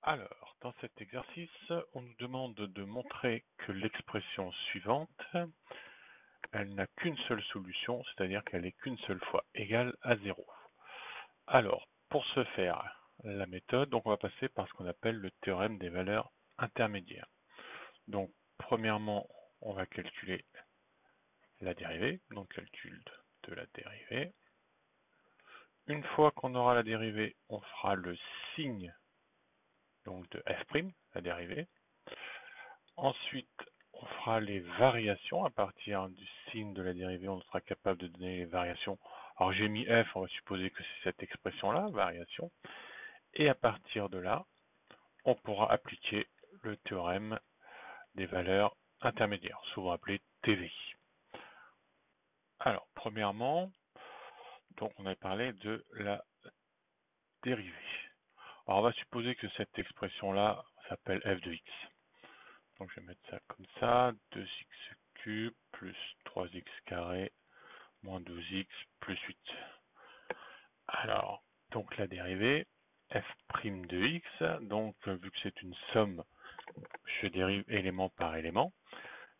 Alors, dans cet exercice, on nous demande de montrer que l'expression suivante, elle n'a qu'une seule solution, c'est-à-dire qu'elle est qu'une seule fois égale à 0. Alors, pour ce faire, la méthode, donc on va passer par ce qu'on appelle le théorème des valeurs intermédiaires. Donc, premièrement, on va calculer la dérivée, donc calcul de la dérivée. Une fois qu'on aura la dérivée, on fera le signe donc de f', la dérivée. Ensuite, on fera les variations à partir du signe de la dérivée. On sera capable de donner les variations. Alors j'ai mis f, on va supposer que c'est cette expression-là, variation. Et à partir de là, on pourra appliquer le théorème des valeurs intermédiaires, souvent appelé TV. Alors, premièrement, donc on a parlé de la dérivée. Alors on va supposer que cette expression-là s'appelle f de x. Donc je vais mettre ça comme ça, 2x cube plus 3x carré moins 12x plus 8. Alors, donc la dérivée, f' de x, donc vu que c'est une somme, je dérive élément par élément.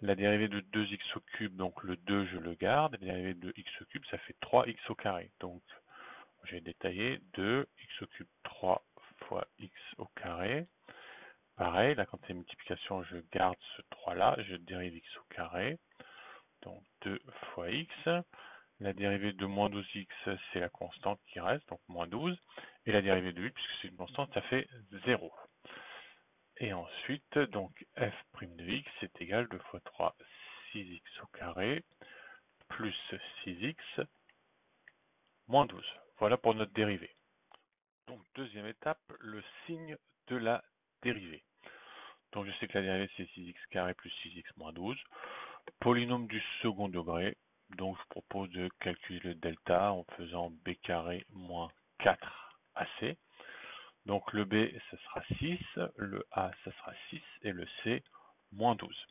La dérivée de 2x au cube, donc le 2 je le garde, la dérivée de x au cube ça fait 3x au carré. Donc j'ai détaillé 2x au cube 3 fois x au carré. Pareil, là quand c'est multiplication, je garde ce 3 là, je dérive x au carré. Donc 2 fois x. La dérivée de moins 12x, c'est la constante qui reste, donc moins 12. Et la dérivée de 8, puisque c'est une constante, ça fait 0. Et ensuite, donc f' de x est égal à 2 fois 3, 6x au carré, plus 6x, moins 12. Voilà pour notre dérivée. Donc deuxième étape, le signe de la dérivée. Donc je sais que la dérivée c'est 6x carré plus 6x moins 12. Polynôme du second degré. Donc je propose de calculer le delta en faisant b carré moins 4ac. Donc le b, ce sera 6, le a, ce sera 6 et le c, moins 12.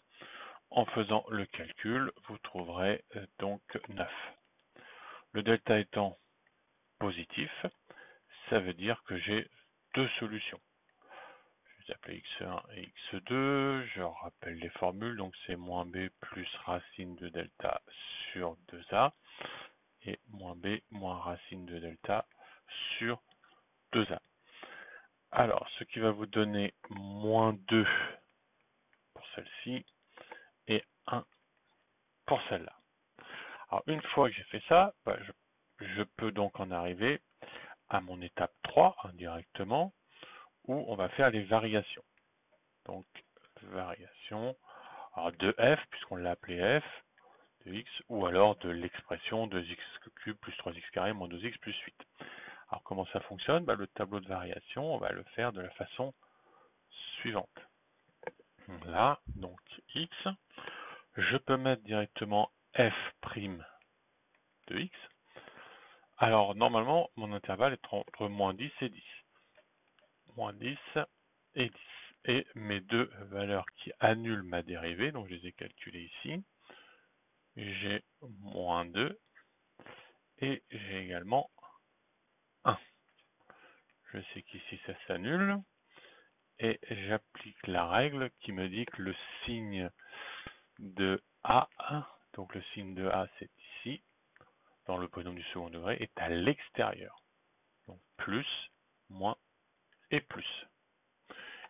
En faisant le calcul, vous trouverez donc 9. Le delta étant positif, ça veut dire que j'ai deux solutions. Je vais appeler x1 et x2, je rappelle les formules, donc c'est moins b plus racine de delta sur 2a, et moins b moins racine de delta sur 2a. Alors, ce qui va vous donner moins 2 pour celle-ci, et 1 pour celle-là. Alors, une fois que j'ai fait ça, je peux donc en arriver à mon étape 3 indirectement, où on va faire les variations. Donc, variation de f, puisqu'on l'a appelé f, de x, ou alors de l'expression 2x cube plus 3x carré moins 2x plus 8. Alors comment ça fonctionne? Le tableau de variation, on va le faire de la façon suivante. Là, donc x, je peux mettre directement f' de x. Alors normalement, mon intervalle est entre moins 10 et 10. Moins 10 et 10. Et mes deux valeurs qui annulent ma dérivée, donc je les ai calculées ici. J'ai moins 2 et j'ai également 1. Je sais qu'ici ça s'annule et j'applique la règle qui me dit que le signe de A, donc le signe de A c'est ici, dans le polynôme du second degré, est à l'extérieur. Donc plus, moins et plus.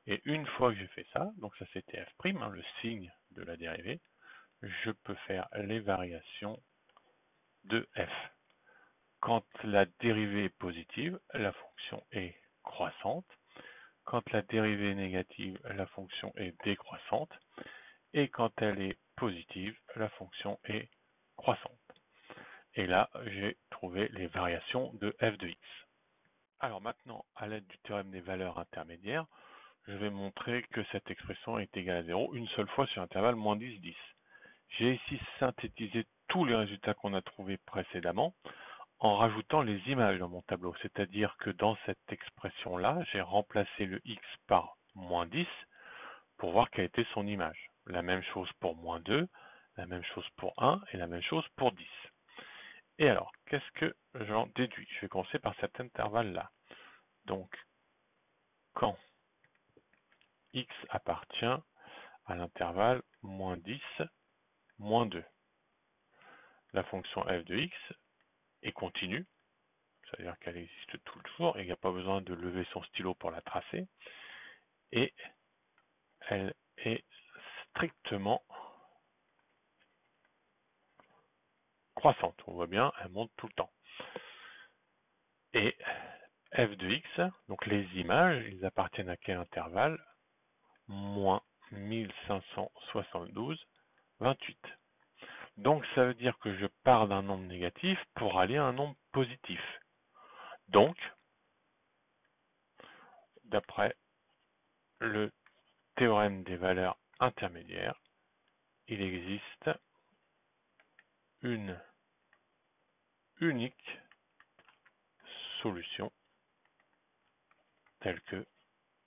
Et une fois que j'ai fait ça, donc ça c'était f', le signe de la dérivée, je peux faire les variations de f. Quand la dérivée est positive, la fonction est croissante. Quand la dérivée est négative, la fonction est décroissante. Et quand elle est positive, la fonction est croissante. Et là, j'ai trouvé les variations de f de x. Alors maintenant, à l'aide du théorème des valeurs intermédiaires, je vais montrer que cette expression est égale à 0 une seule fois sur l'intervalle moins 10, 10. J'ai ici synthétisé tous les résultats qu'on a trouvés précédemment en rajoutant les images dans mon tableau. C'est-à-dire que dans cette expression-là, j'ai remplacé le x par moins 10 pour voir quelle était son image. La même chose pour moins 2, la même chose pour 1 et la même chose pour 10. Et alors, qu'est-ce que j'en déduis? Je vais commencer par cet intervalle-là. Donc, quand x appartient à l'intervalle moins 10, moins 2. La fonction f de x est continue, c'est-à-dire qu'elle existe toujours et il n'y a pas besoin de lever son stylo pour la tracer. Et elle est strictement croissante. On voit bien, elle monte tout le temps. Et f de x, donc les images, ils appartiennent à quel intervalle? Moins 1572, 28. Donc ça veut dire que je pars d'un nombre négatif pour aller à un nombre positif. Donc, d'après le théorème des valeurs intermédiaires, il existe une unique solution telle que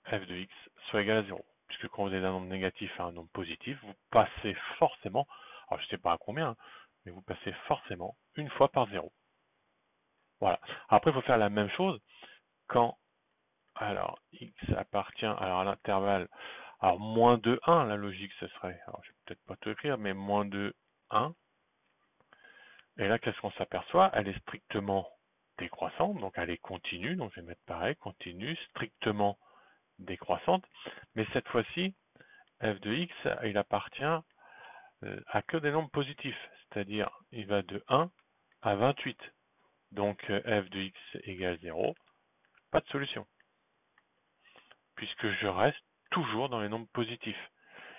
f de x soit égal à 0. Puisque quand vous avez un nombre négatif à un nombre positif, vous passez forcément, alors je ne sais pas à combien, mais vous passez forcément une fois par 0. Voilà. Après, il faut faire la même chose quand, alors, x appartient à l'intervalle, alors moins 2, 1, la logique ce serait, alors je vais peut-être pas tout écrire, mais moins 2, 1. Et là, qu'est-ce qu'on s'aperçoit? Elle est strictement décroissante, donc elle est continue, donc je vais mettre pareil, continue, strictement décroissante, mais cette fois-ci, f de x, il appartient à que des nombres positifs, c'est-à-dire il va de 1 à 28. Donc f de x égale 0, pas de solution, puisque je reste toujours dans les nombres positifs.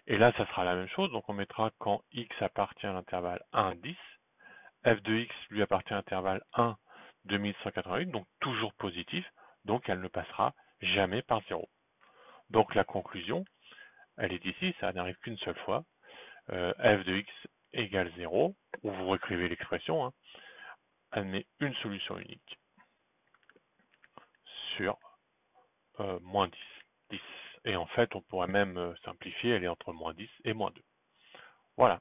Et là, ça sera la même chose, donc on mettra quand x appartient à l'intervalle 1, 10, f de x lui appartient à l'intervalle 1, 2188, donc toujours positif, donc elle ne passera jamais par 0. Donc la conclusion, elle est ici, ça n'arrive qu'une seule fois, f de x égale 0, ou vous réécrivez l'expression, hein, admet une solution unique sur moins 10. Et en fait, on pourrait même simplifier, elle est entre moins 10 et moins 2. Voilà.